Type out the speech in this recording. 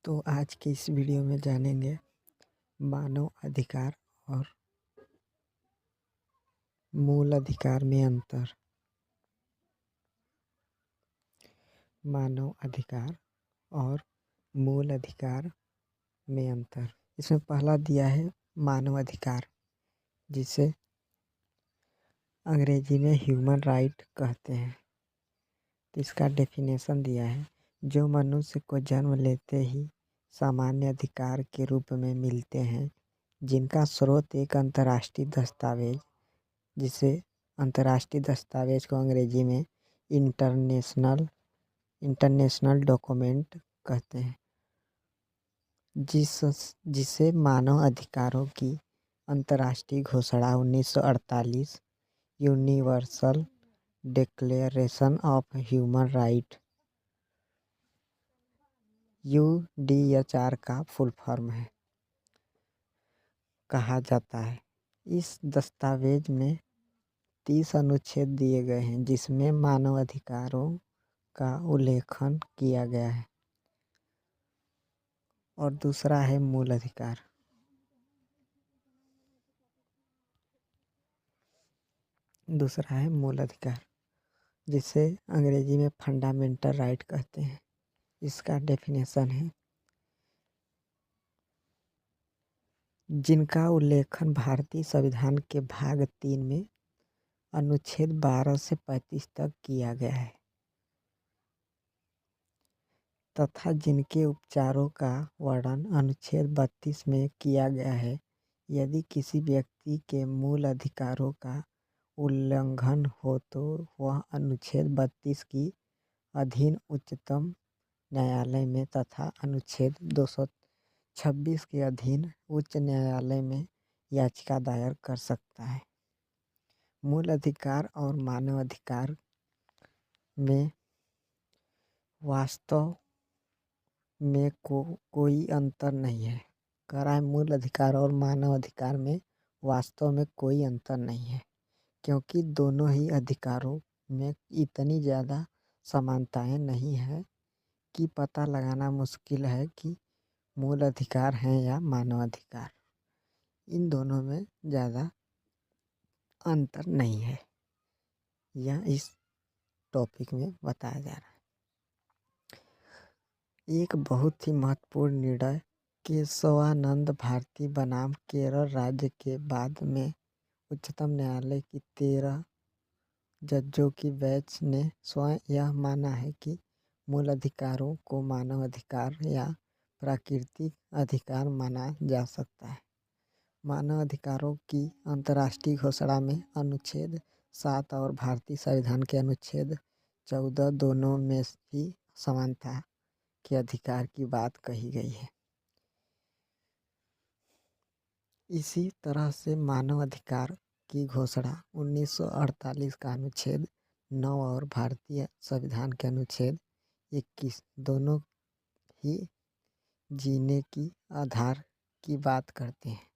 तो आज की इस वीडियो में जानेंगे मानव अधिकार और मूल अधिकार में अंतर। मानव अधिकार और मूल अधिकार में अंतर। इसमें पहला दिया है मानव अधिकार, जिसे अंग्रेजी में ह्यूमन राइट कहते हैं। तो इसका डेफिनेशन दिया है, जो मनुष्य को जन्म लेते ही सामान्य अधिकार के रूप में मिलते हैं, जिनका स्रोत एक अंतर्राष्ट्रीय दस्तावेज, जिसे अंतर्राष्ट्रीय दस्तावेज को अंग्रेजी में इंटरनेशनल डॉक्यूमेंट कहते हैं, जिसे मानव अधिकारों की अंतर्राष्ट्रीय घोषणा 1948 universal declaration of human right UDHR का फुल फॉर्म है कहा जाता है। इस दस्तावेज में 30 अनुच्छेद दिए गए हैं, जिसमें मानव अधिकारों का उल्लेखन किया गया है। और दूसरा है मूल अधिकार। जिसे अंग्रेजी में फंडामेंटल राइट कहते हैं। इसका डेफिनेशन है, जिनका उल्लेखन भारतीय संविधान के भाग 3 में अनुच्छेद 12 से 35 तक किया गया है, तथा जिनके उपचारों का वर्णन अनुच्छेद 32 में किया गया है। यदि किसी व्यक्ति के मूल अधिकारों का उल्लंघन हो तो वह अनुच्छेद 32 की अधीन उच्चतम न्यायालय में तथा अनुच्छेद 226 के अधीन उच्च न्यायालय में याचिका दायर कर सकता है। मूल अधिकार और मानव अधिकार में वास्तव में कोई अंतर नहीं है। कह रहा है मूल अधिकार और मानव अधिकार में वास्तव में कोई अंतर नहीं है, क्योंकि दोनों ही अधिकारों में इतनी ज़्यादा समानताएं नहीं है कि पता लगाना मुश्किल है कि मूल अधिकार हैं या मानव अधिकार। इन दोनों में ज़्यादा अंतर नहीं है, यह इस टॉपिक में बताया जा रहा है। एक बहुत ही महत्वपूर्ण निर्णय केशवानंद भारती बनाम केरल राज्य के बाद में उच्चतम न्यायालय की 13 जजों की बेंच ने स्वयं यह माना है कि मूल अधिकारों को मानव अधिकार या प्राकृतिक अधिकार माना जा सकता है। मानव अधिकारों की अंतर्राष्ट्रीय घोषणा में अनुच्छेद 7 और भारतीय संविधान के अनुच्छेद 14 दोनों में भी समानता के अधिकार की बात कही गई है। इसी तरह से मानव अधिकार की घोषणा 1948 का अनुच्छेद 9 और भारतीय संविधान के अनुच्छेद 21 दोनों ही जीने की आधार की बात करते हैं।